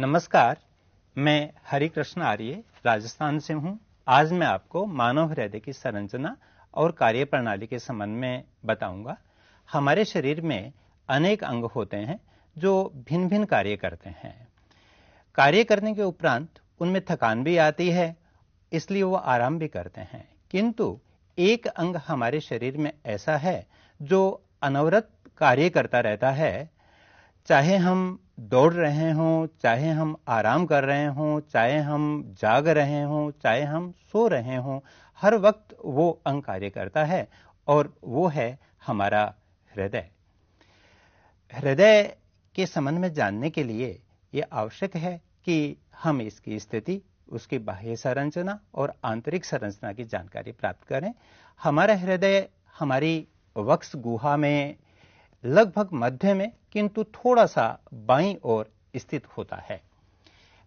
नमस्कार, मैं हरिकृष्ण आर्य राजस्थान से हूं। आज मैं आपको मानव हृदय की संरचना और कार्य प्रणाली के संबंध में बताऊंगा। हमारे शरीर में अनेक अंग होते हैं जो भिन्न भिन्न कार्य करते हैं। कार्य करने के उपरांत उनमें थकान भी आती है, इसलिए वो आराम भी करते हैं। किंतु एक अंग हमारे शरीर में ऐसा है जो अनवरत कार्य करता रहता है। चाहे हम दौड़ रहे हों, चाहे हम आराम कर रहे हों, चाहे हम जाग रहे हों, चाहे हम सो रहे हों, हर वक्त वो अंग कार्य करता है और वो है हमारा हृदय। हृदय के संबंध में जानने के लिए ये आवश्यक है कि हम इसकी स्थिति, उसकी बाह्य संरचना और आंतरिक संरचना की जानकारी प्राप्त करें। हमारा हृदय हमारी वक्ष गुहा में लगभग मध्य में, किंतु थोड़ा सा बाईं ओर स्थित होता है।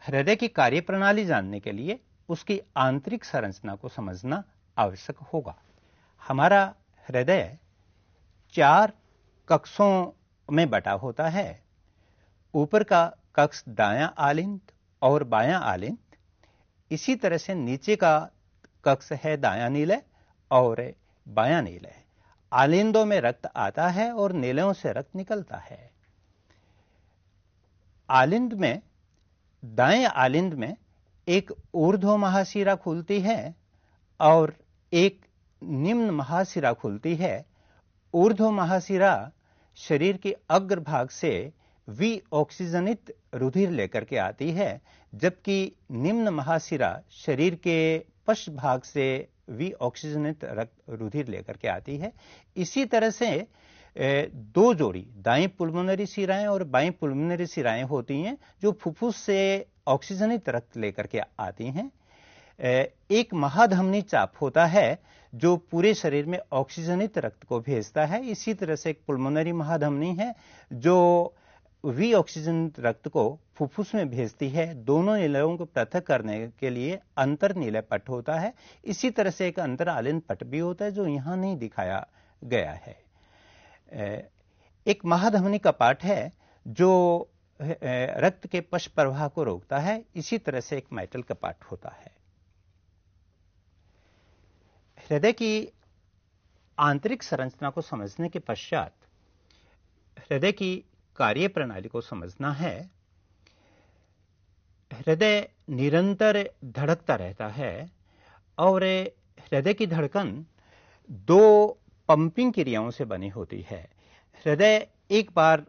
हृदय की कार्यप्रणाली जानने के लिए उसकी आंतरिक संरचना को समझना आवश्यक होगा। हमारा हृदय 4 कक्षों में बटा होता है। ऊपर का कक्ष दायां आलिंद और बायां आलिंद, इसी तरह से नीचे का कक्ष है दायां नीलय और बायां नीलय। आलिंदों में रक्त आता है और नीलयों से रक्त निकलता है। आलिंद में, दाएं आलिंद में एक ऊर्ध्व महाशिरा खुलती है और एक निम्न महाशिरा खुलती है। ऊर्ध्व महाशिरा शरीर के अग्रभाग से विऑक्सीजनित रुधिर लेकर के आती है, जबकि निम्न महाशिरा शरीर के पश्च भाग से विऑक्सीजनित रक्त रुधिर लेकर के आती है। इसी तरह से 2 जोड़ी दाईं पुल्मोनरी शिराएं और बाईं पुल्मोनरी शिराएं होती हैं जो फुफ्फुस से ऑक्सीजनित रक्त लेकर के आती हैं। एक महाधमनी चाप होता है जो पूरे शरीर में ऑक्सीजनित रक्त को भेजता है। इसी तरह से एक पुल्मोनरी महाधमनी है जो विऑक्सीजनित रक्त को फुफ्फुस में भेजती है। दोनों नीलयों को पृथक करने के लिए अंतर नीलय पट होता है। इसी तरह से एक अंतर आलिंद पट भी होता है जो यहां नहीं दिखाया गया है। एक महाधमनी कपाट है जो रक्त के पश्च प्रवाह को रोकता है। इसी तरह से एक माइटल कपाट होता है। हृदय की आंतरिक संरचना को समझने के पश्चात हृदय की कार्य प्रणाली को समझना है। हृदय निरंतर धड़कता रहता है और हृदय की धड़कन 2 पंपिंग क्रियाओं से बनी होती है। हृदय एक बार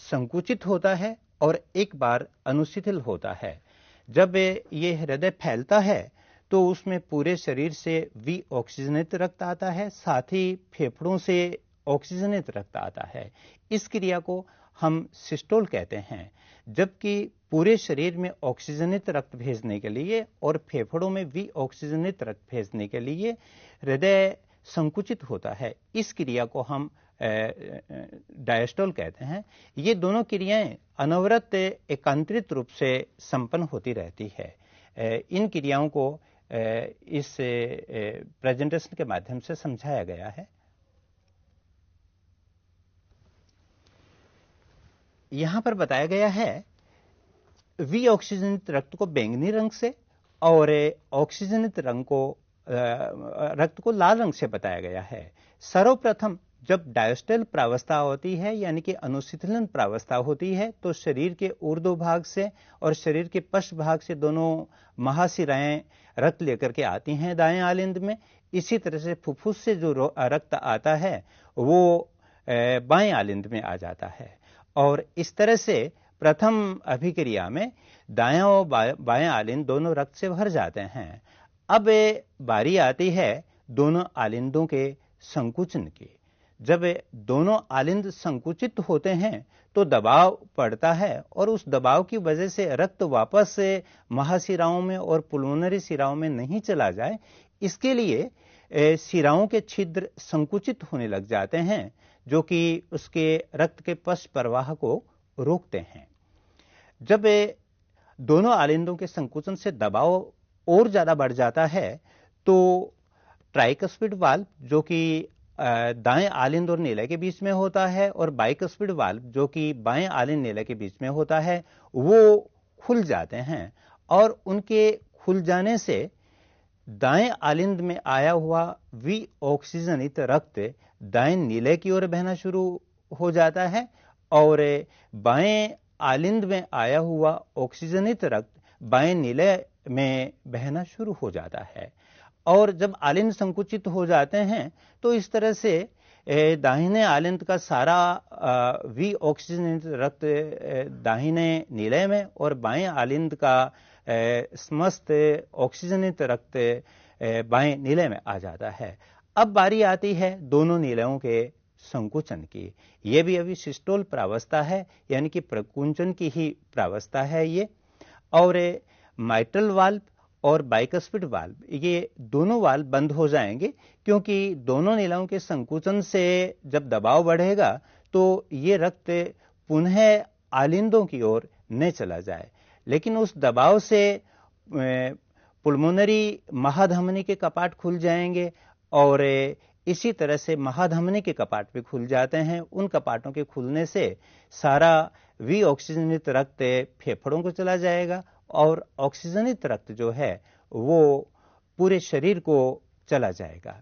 संकुचित होता है और एक बार अनुशिथिल होता है। जब ये हृदय फैलता है तो उसमें पूरे शरीर से विऑक्सीजनित रक्त आता है, साथ ही फेफड़ों से ऑक्सीजनित रक्त आता है। इस क्रिया को हम सिस्टोल कहते हैं। जबकि पूरे शरीर में ऑक्सीजनित रक्त भेजने के लिए और फेफड़ों में विऑक्सीजनित रक्त भेजने के लिए हृदय संकुचित होता है। इस क्रिया को हम डायस्टोल कहते हैं। ये दोनों क्रियाएं अनवरत एकांतरित रूप से संपन्न होती रहती है। इन क्रियाओं को इस प्रेजेंटेशन के माध्यम से समझाया गया है। यहां पर बताया गया है विऑक्सीजनित रक्त को बैंगनी रंग से और ऑक्सीजनित रक्त को लाल रंग से बताया गया है। सर्वप्रथम जब डायस्टल प्रावस्था होती है, यानी कि अनुशीतलन प्रावस्था होती है, तो शरीर के ऊर्ध्व भाग से और शरीर के पश्च भाग से दोनों महाशिराएं रक्त लेकर के आती हैं दाएं आलिंद में। इसी तरह से फुफ्फुस से जो रक्त आता है वो बाएं आलिंद में आ जाता है और इस तरह से प्रथम अभिक्रिया में दायां और बाएं आलिंद दोनों रक्त से भर जाते हैं। अब बारी आती है दोनों आलिंदों के संकुचन की। जब दोनों आलिंद संकुचित होते हैं तो दबाव पड़ता है और उस दबाव की वजह से रक्त वापस से महाशिराओं में और पुल्मोनरी शिराओं में नहीं चला जाए, इसके लिए शिराओं के छिद्र संकुचित होने लग जाते हैं जो कि उसके रक्त के पश्च प्रवाह को रोकते हैं। जब दोनों आलिंदों के संकुचन से दबाव और ज्यादा बढ़ जाता है तो ट्राइकस्पिड वाल्व, जो कि दाएं आलिंद और नीले के बीच में होता है, और बाइकस्पिड वाल्व जो कि बाएं आलिंद नीले के बीच में होता है वो खुल जाते हैं, और उनके खुल जाने से दाएं आलिंद में आया हुआ वी ऑक्सीजनित रक्त दाएं नीले की ओर बहना शुरू हो जाता है, और बाएं आलिंद में आया हुआ ऑक्सीजनित रक्त बाएं नीले में बहना शुरू हो जाता है। और जब आलिंद संकुचित हो जाते हैं तो इस तरह से दाहिने आलिंद का सारा वी ऑक्सीजनित रक्त दाहिने नीले में, और बाएं आलिंद का समस्त ऑक्सीजनित रक्त बाएं नीले में आ जाता है। अब बारी आती है दोनों नीलेयों के संकुचन की। यह भी अभी सिस्टोल प्रावस्था है, यानी कि प्रकुंचन की ही प्रावस्था है ये। और माइट्रल वाल्व और बाइकस्पिड वाल्व, ये दोनों वाल्व बंद हो जाएंगे, क्योंकि दोनों नीलाओं के संकुचन से जब दबाव बढ़ेगा तो ये रक्त पुनः आलिंदों की ओर न चला जाए। लेकिन उस दबाव से पुल्मोनरी महाधमनी के कपाट खुल जाएंगे, और इसी तरह से महाधमनी के कपाट भी खुल जाते हैं। उन कपाटों के खुलने से सारा वी ऑक्सीजनित रक्त फेफड़ों को चला जाएगा, और ऑक्सीजनित रक्त जो है वो पूरे शरीर को चला जाएगा।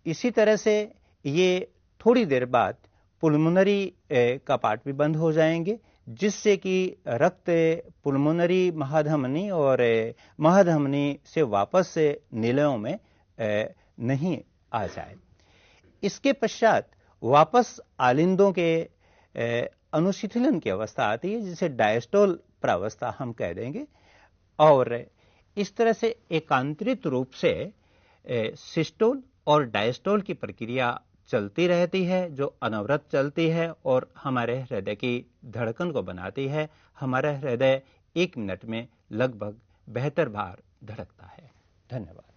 इसी तरह से ये थोड़ी देर बाद पुल्मोनरी कपाट भी बंद हो जाएंगे, जिससे कि रक्त पुल्मोनरी महाधमनी और महाधमनी से वापस नीलेयों में नहीं आ जाए। इसके पश्चात वापस आलिंदों के अनुशिथिलन की अवस्था आती है, जिसे डायस्टोल प्रावस्था हम कह देंगे। और इस तरह से एकांतरित रूप से सिस्टोल और डायस्टोल की प्रक्रिया चलती रहती है, जो अनवरत चलती है और हमारे हृदय की धड़कन को बनाती है। हमारा हृदय 1 मिनट में लगभग 72 बार धड़कता है। धन्यवाद।